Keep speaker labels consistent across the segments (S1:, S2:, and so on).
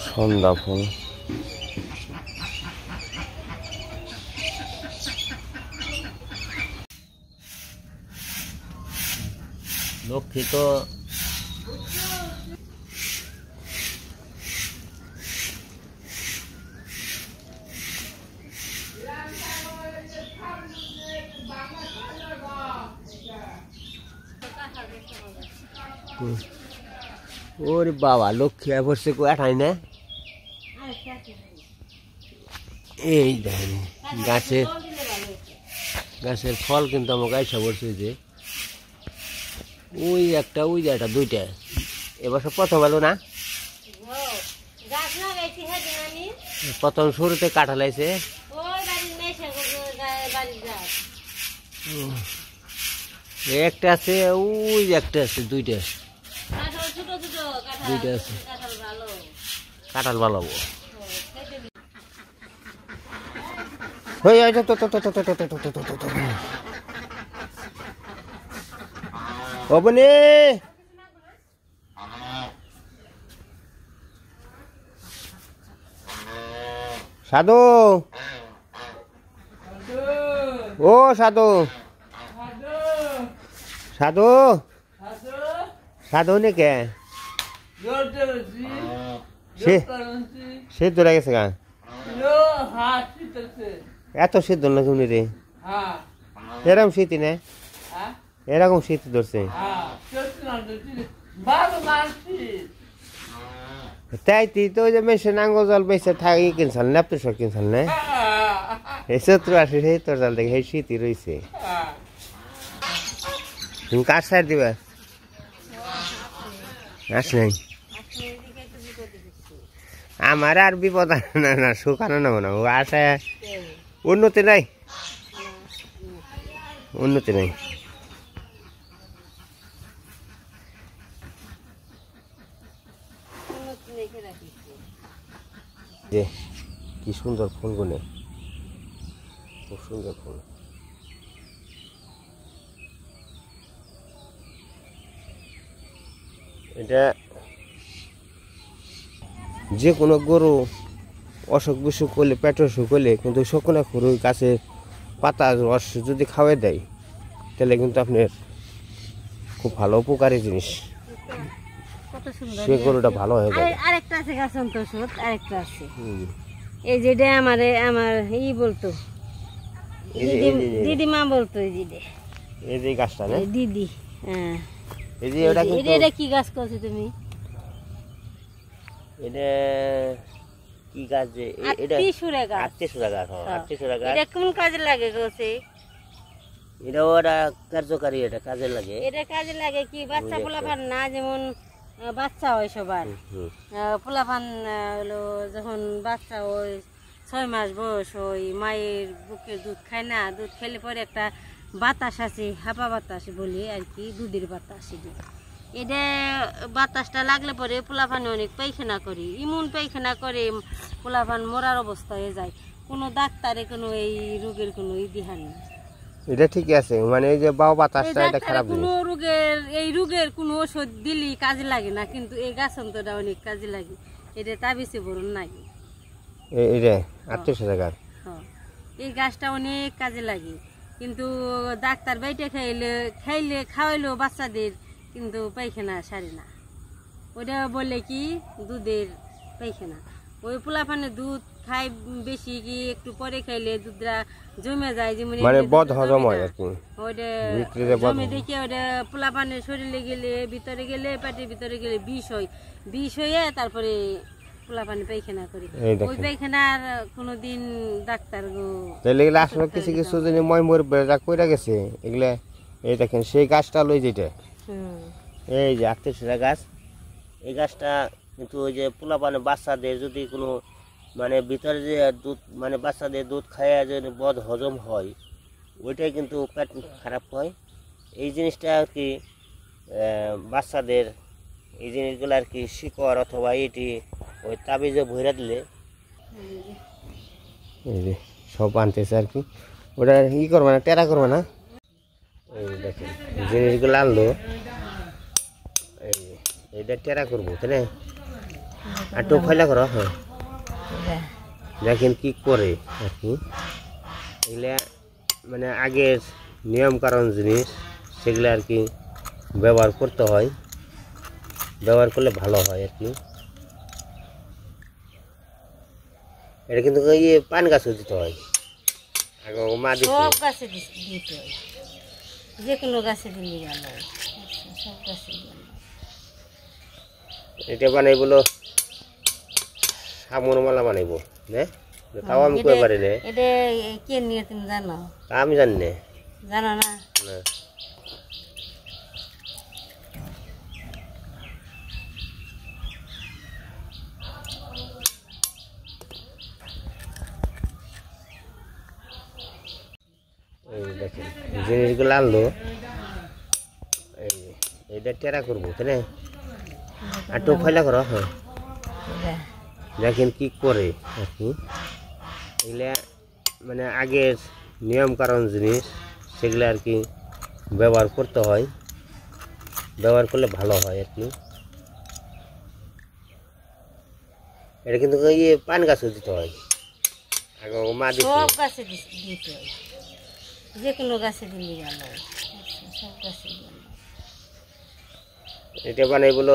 S1: সন্ধ্যা ফুল লক্ষ্মী তো ওরে বাবা লক্ষ্মী বসে কোয়াঠাই না এই দেখেন গাছের ফল কিন্তু আমার গাইসা বসে যে ওই একটা ওই যে একটা দুইটা এবছর প্রথম এলো না প্রথম শুরুতে কাঁঠাল আইছে একটা আছে ওই একটা আছে দুইটা আছে কাঁঠাল ভালো বনে সাধু ও সাধু সাধু সাধু নে কে সিদ্ধ লাগেছে গা এত সিদ্ধ না শুনি রে এরকম শীতি না এরকম শীত ধরছে তাই তুই তো ওই যে মেশে নাঙ্গল জল বেসে থাকি কিনছাল না তো সব কিনছাল না এই 70-80 সেই তোর জাল দেখে শীতই রয়েছে তুমি কার সাইড দিবা আস নাই আমার আর বিপদ না না শুকানো না মনে ও আসে উন্নতি নাই উন্নতি নাই যে কি সুন্দর ফুলগুলো খুব সুন্দর ফুল এটা যে কোনো গরু অসুখ বিসুখ করলে পেট অসুখ করলে কিন্তু শকুনা খুরু গাছে পাতা রস যদি খাওয়াই দেয় তাহলে কিন্তু আপনার খুব ভালো উপকারী জিনিস সে গরুটা ভালো হয়ে যাবে
S2: আরেকটা আছে গাছ অন্তর্সুদ আরেকটা আছে এই যেটা আমার ই বলতো দিদিমা বলতো
S1: এই যে গাছটা না
S2: দিদি হ্যাঁ
S1: এই যে ওটা কিন্তু
S2: এটা কি গাছ করছো তুমি
S1: এটা কি গাছ যে এটা
S2: আত্তিসুরা গাছ
S1: আত্তিসুরা গাছ আত্তিসুরা গাছ
S2: এটা কোন কাজে লাগে গোছে
S1: এটা ওরা কার্যকারী এটা কাজে লাগে
S2: এটা কাজে লাগে কি বাচ্চা পোলাপান না যেমন বাচ্চা হয় সবার পোলাপান হলো যখন বাচ্চা ওই 6 মাস বয়স ওই মায়ের বুকের দুধ খায় না দুধ খেলে পরে একটা বাতাস আছে হাপা বাতাস বলি আর কি দুধের বাতাস এটা বাতাসটা লাগলে পরে পোলাপানে অনেক পায়খানা করে ইমন পায়খানা করে পোলাপান মরার অবস্থা হয়ে যায় কোনো ডাক্তারে কোনো এই রোগের কোনো ইতিহাস নেই
S1: এটা ঠিক আছে মানে এই যে বাও বাতাসটা এটা খারাপ
S2: কোনো রোগের এই রোগের কোনো ওষুধ দিলি কাজে লাগে না কিন্তু এই গাছন্তটা অনেক কাজে লাগে এটা তাবিজে বরণ লাগে
S1: এই রে আত্মীয় গাছ
S2: এই গাছটা অনেক কাজে লাগে কিন্তু ডাক্তার বাইটে খাওয়াইলেও বাচ্চাদের কিন্তু পায়খানা সারে না ওইটা বললে কি দুধের পায়খানা ওই পোলাপানে দুধ খাই বেশি কি একটু পরে খাইলে দুধটা জমে যায় যেমন
S1: মানে বদ হজম হয় আর কি
S2: ওইটা জমে দেখে ওইটা পোলাপানের শরীরে গেলে ভিতরে গেলে পেটের ভিতরে গেলে বিষ হয়ে তারপরে পোলাপানি পায়খানা করি ওই পায়খানার কোনোদিন ডাক্তার গো
S1: তাহলে এগুলো আসলে কিছু কিছু যদি ময়মর বেড়া কইরা গেছে এগুলা এই দেখেন সেই গাছটা লই যেটা এই যে আত্মীয় গাছ এই গাছটা কিন্তু ওই যে পোলাপানে বাচ্চাদের যদি কোনো মানে ভিতরে যে দুধ মানে বাচ্চাদের দুধ খাইয়া যদি বদ হজম হয় ওইটাই কিন্তু পেট খারাপ হয় এই জিনিসটা আর কি বাচ্চাদের এই জিনিসগুলো আর কি শিকড় অথবা এটি ওই তাবিজে ভইরা দিলে এই যে সব আনতেছে আর কি ওটা ই করবে না টেরা করবে না এই দেখেন জিনিসগুলো আনলো এইটা টেরা করবো তাই না আর তো ফাইলা করো হ্যাঁ দেখেন কি করে আর কি এগুলা মানে আগের নিয়ম কারণ জিনিস সেগুলো আর কি ব্যবহার করতে হয়, ব্যবহার করলে ভালো হয় আর কি। এটা কিন্তু ইয়ে পান গাছও দিতে হয়, আগে মা দিত
S2: সব গাছে দিতে হয়, যে কোনো গাছে দিলে ভালো হয়, সব গাছে দিলে।
S1: এটা বানাই বলো সামর মালা বানাইব না, তাও আমি কই পারি না।
S2: এটা কে নিয়ে তুমি জানো?
S1: আমি জানি না।
S2: জানো না?
S1: না দেখেন জিনিসগুলো আনলো, এইটা টেরা করবো তাই না, আর তো ফাইলা করো হ্যাঁ দেখেন কি করে আর কি এগুলা মানে আগের নিয়ম কারণ জিনিস সেগুলো আর কি ব্যবহার করতে হয়, ব্যবহার করলে ভালো হয় আর কি। এটা কিন্তু ইয়ে পান গাছও দিতে হয়, আগে মা দিত
S2: সব গাছে দিতে হয়, যে কোনো গাছে দিলে ভালো হয়, সব গাছে দিলে।
S1: এটা বানাই বলো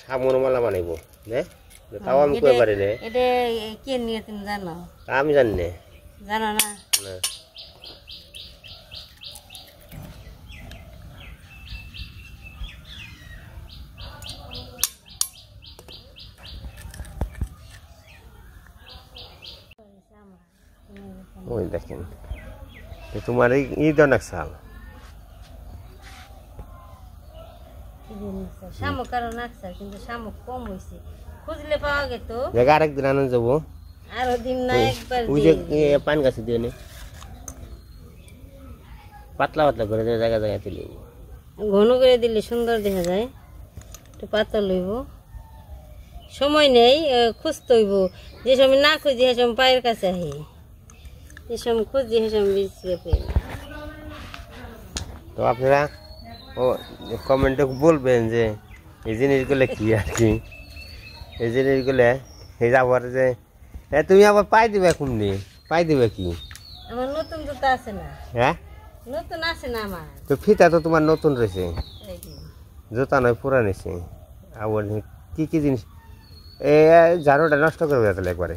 S1: সামর মালা বানাইব না, তাও আমি কই পারি না।
S2: এটা কে নিয়ে তুমি জানো?
S1: আমি জানি না।
S2: জানো না?
S1: না ওই দেখেন তোমার এই ধরনের চাল
S2: শামুক আরো নাকছে, কিন্তু শামুক কম হয়েছে, খুঁজলে পাওয়া গেত।
S1: জায়গা আরেকদিন আনন্দ যাবো,
S2: আরো দিন না একবার
S1: ওই যে পান গাছে দিয়ে নে পাতলা পাতলা করে জায়গা জায়গা তুলে
S2: ঘন করে দিলে সুন্দর দেখা যায়, একটু পাতা লইব, সময় নেই খুঁজতে হইব, যে সময় না খুঁজি সে সময় পায়ের কাছে আহি, যে সময় খুঁজি সে সময় বিছিয়ে পেয়ে।
S1: তো আপনারা ও কমেন্টে বলবেন যে এই জিনিসগুলো কি আর কি, এই জিনিসগুলো এই যাবার যে তুমি আবার পাই দিবে কুমনি, পাই দিবে কি?
S2: আমার নতুন জুতা আছে না?
S1: হ্যাঁ
S2: নতুন আছে না আমার?
S1: তো ফিতা তো তোমার নতুন রয়েছে,
S2: এই যে।
S1: জুতা নয় পুরা নিছে। আবার কি কি জিনিস এ ঝাড়ুটা নষ্ট করবে তাহলে একবারে।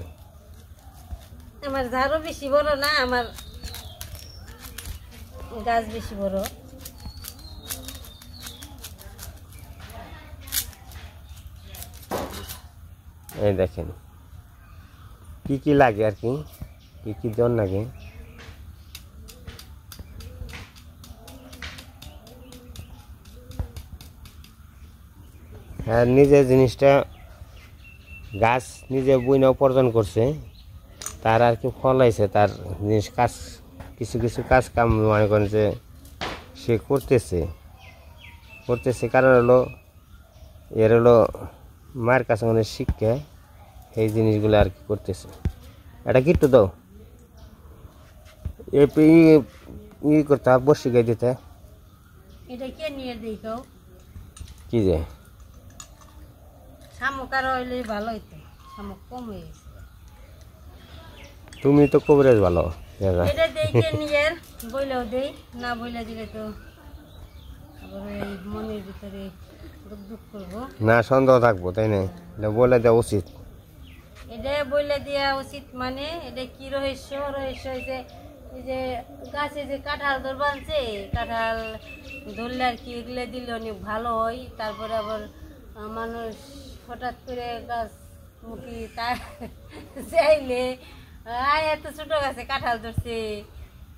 S2: আমার ঝাড়ু বেশি বড় না, আমার গাছ বেশি বড়।
S1: এই দেখেন কি কি লাগে আর কি, কি কি জন লাগে। আর নিজে জিনিসটা গাছ নিজে বইনা উপার্জন করছে, তার আর কি ফল হয়েছে, তার জিনিস কাজ কিছু কিছু কাজ কাম মনে করেন যে সে করতেছে কারণ হলো এর হলো মায়ের কাছে মানে শিক্ষা এই জিনিসগুলো আর কি করতেছে। এটা কি একটু দাও ই করতে হবে, বসি গাই দিতে।
S2: এটা কে নিয়ে দেই কেউ?
S1: কি যে
S2: শামুক আরো হইলে ভালো হইতো, শামুক কম হয়ে গেছে।
S1: তুমি তো কবরেজ ভালো।
S2: এটা দেই কে নিয়ে বইলেও দেই, না বইলে দিলে তো আবার এই মনের ভিতরে দুঃখ দুঃখ করবো
S1: না, সন্দেহ থাকবো তাই না, এটা বলে দেওয়া উচিত।
S2: এটা বইলে দেওয়া উচিত, মানে এটা কি রহস্য? রহস্য হয়েছে এই যে গাছে যে কাঁঠাল ধর বানছে, কাঁঠাল ধরলে আর কি এগুলো দিলে অনেক ভালো হয়। তারপরে আবার মানুষ হঠাৎ করে গাছ মুখি তার চাইলে এত ছোট গাছে কাঁঠাল ধরছে,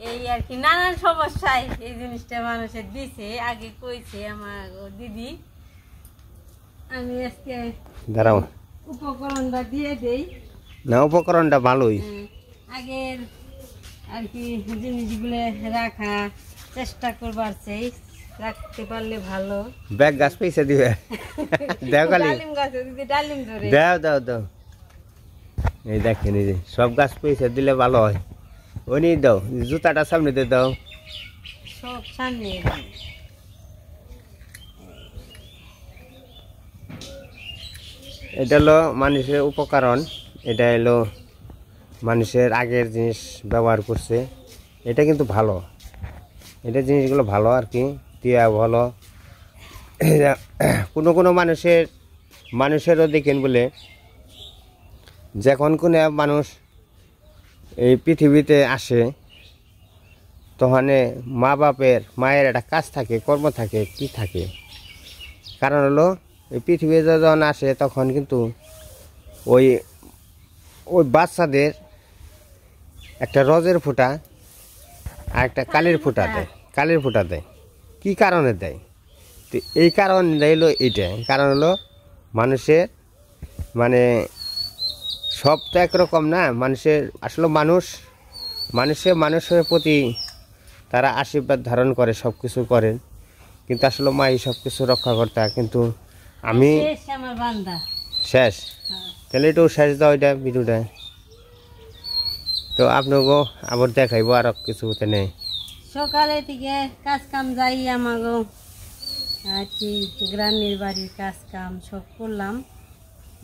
S2: এই আর কি নানান সমস্যায় এই জিনিসটা মানুষের দিছে, আগে কইছে আমার দিদি। আমি আজকে
S1: দাঁড়াও
S2: উপকরণটা দিয়ে দেই।
S1: না, উপকরণটা ভালোই।
S2: আগের আর কি জিনিসগুলো রাখা চেষ্টা করবার চাই, রাখতে পারলে ভালো।
S1: ব্যাগ গাছ পয়সা দিবে দেও খালি,
S2: ডালিম গাছে যদি ডালিম ধরে
S1: দাও দাও দাও। এই দেখেন এই যে সব গাছ পয়সা দিলে ভালো হয়। ওই নিয়ে দাও, জুতাটা সামনে দিয়ে দাও।
S2: সব সামনে
S1: এটা হলো মানুষের উপকরণ, এটা হলো মানুষের আগের জিনিস ব্যবহার করছে, এটা কিন্তু ভালো, এটা জিনিসগুলো ভালো আর কি, টিয়া ভালো। কোনো কোনো মানুষেরও দেখেন বলে যখন কোনো মানুষ এই পৃথিবীতে আসে তখন মায়ের একটা কাজ থাকে, কর্ম থাকে, কি থাকে, কারণ হলো এই পৃথিবীতে যখন আসে তখন কিন্তু ওই ওই বাচ্চাদের একটা রজের ফোঁটা আর একটা কালির ফোঁটা দেয়। কি কারণে দেয়? তো এই কারণ হলো এইটাই, কারণ হলো মানুষের মানে সব তো একরকম না, আসলে মানুষের প্রতি তারা আশীর্বাদ ধারণ করে, সব কিছু করেন, কিন্তু আসলে মাই সব কিছু রক্ষা করতে হয়। কিন্তু আমি
S2: আমার বান্দা
S1: শেষ, তাহলে একটু শেষ দাও এটা ভিডিওটা। তো আপনাকেও আবার দেখাইবো আর কিছু নেই।
S2: সকালে থেকে কাজ কাম যাই আমাগো আর কি, গ্রামের বাড়ির কাজ কাম সব করলাম,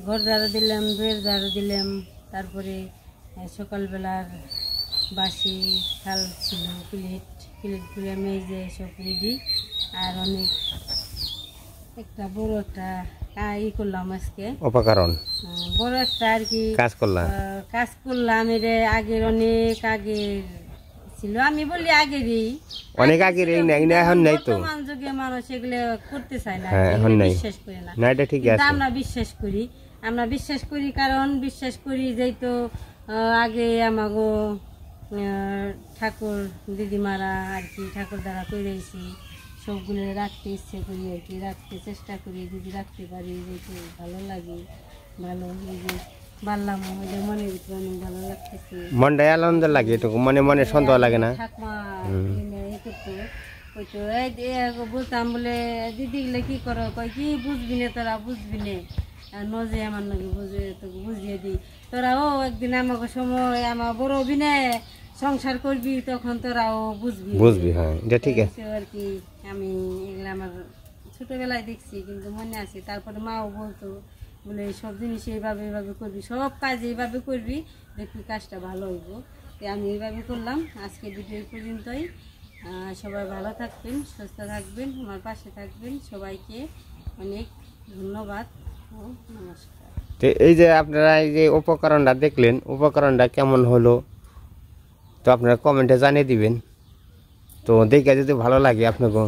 S2: ঘর ঝাড়ু দিলাম, দুয়ের ঝাড়ু দিলাম, তারপরে সকালবেলার বাসি থাল ছিল, প্লেটগুলো মেজে সব রেডি, আর অনেক একটা বড় একটা করলাম আজকে
S1: উপকরণ,
S2: বড় একটা আর কি কাজ করলাম। এটা আগের অনেক আগের ছিল, আমি বলি আগেরই,
S1: অনেক আগের, এখন নাই তো,
S2: বর্তমান যুগে মানুষ এগুলো করতে চায় না,
S1: এখন নাই,
S2: বিশ্বাস করে না।
S1: এটা ঠিক আছে,
S2: আমরা বিশ্বাস করি কারণ বিশ্বাস করি যেহেতু আগে আমাগো ঠাকুর দিদিমারা আর কি ঠাকুর দ্বারা করেছি, সবগুলো রাখতে ইচ্ছে করি আর কি, রাখতে চেষ্টা করি, যদি রাখতে পারি যেহেতু ভালো লাগে, ভালো বাড়লাম, আমাদের মনের ভিতরে অনেক ভালো লাগতেছে,
S1: মনটাই আনন্দ লাগে, এটুকু মনে সন্দেহ লাগে না।
S2: ঠাকমা বলতাম বলে দিদি গুলো কি করো, কয় কি বুঝবি না তোরা, বুঝবি না নজে আমার নাকি তোকে বুঝিয়ে দিই, তোরাও একদিন আমাকে সময় আমার বড় বিনে সংসার করবি, তখন তোরাও বুঝবি।
S1: হ্যাঁ, এটা ঠিক আছে
S2: আর কি। আমি এগুলো আমার ছোটবেলায় দেখছি, কিন্তু মনে আছে। তারপরে মাও বলতো বলে সব জিনিস এইভাবে করবি, সব কাজ এইভাবে করবি, দেখবি কাজটা ভালো হইব। তো আমি এইভাবে করলাম। আজকে ভিডিও পর্যন্তই। সবাই ভালো থাকবেন, সুস্থ থাকবেন, আমার পাশে থাকবেন। সবাইকে অনেক ধন্যবাদ ও নমস্কার।
S1: তো এই যে আপনারা এই যে উপকরণটা দেখলেন, উপকরণটা কেমন হলো তো আপনারা কমেন্টে জানিয়ে দিবেন। তো দেখে যদি ভালো লাগে আপনাকে,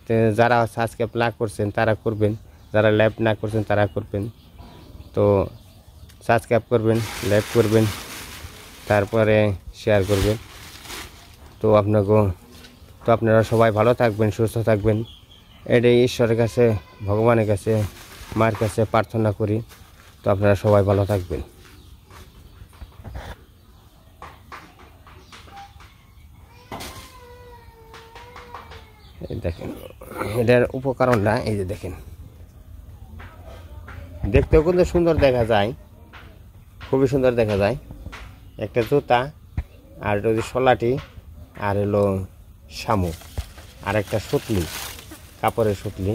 S1: তো যারা সাবস্ক্রাইব না করছেন তারা করবেন, যারা লাইভ না করছেন তারা করবেন। তো সাবস্ক্রাইব করবেন, লাইক করবেন, তারপরে শেয়ার করবেন। তো আপনারা সবাই ভালো থাকবেন, সুস্থ থাকবেন, এটাই ঈশ্বরের কাছে, ভগবানের কাছে, মায়ের কাছে প্রার্থনা করি। তো আপনারা সবাই ভালো থাকবেন। দেখেন এটার উপকরণটা, এই যে দেখেন, দেখতেও কিন্তু সুন্দর দেখা যায়, খুবই সুন্দর দেখা যায়। একটা জুতা, আর এটা হচ্ছে শলাটি, আর হলো শামুক, আর একটা সুতলি, কাপড়ের সুতলি,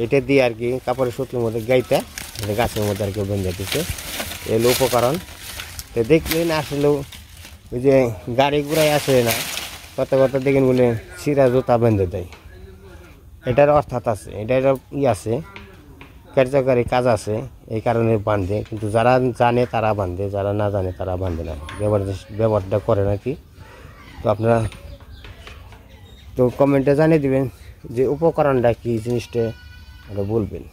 S1: এটা দিয়ে আর কি কাপড়ের সুতলির মধ্যে গাইতে গাছের মধ্যে আর কি বেঁধে দিচ্ছে, এগুলো উপকরণ। তো দেখলেন আসলেও ওই যে গাড়ি ঘোড়ায় আসে না, কত দেখেন বলে চিরা জুতা বেঁধে দেয়, এটার অর্থাৎ আছে, এটার আছে, কার্যকারী কাজ আছে, এই কারণে বাঁধে। কিন্তু যারা জানে তারা বাঁধে, যারা না জানে তারা বাঁধে না, ব্যবহারটা করে নাকি। তো আপনারা তো কমেন্টে জানিয়ে দিবেন যে উপকরণটা কি জিনিসটা বলবেন।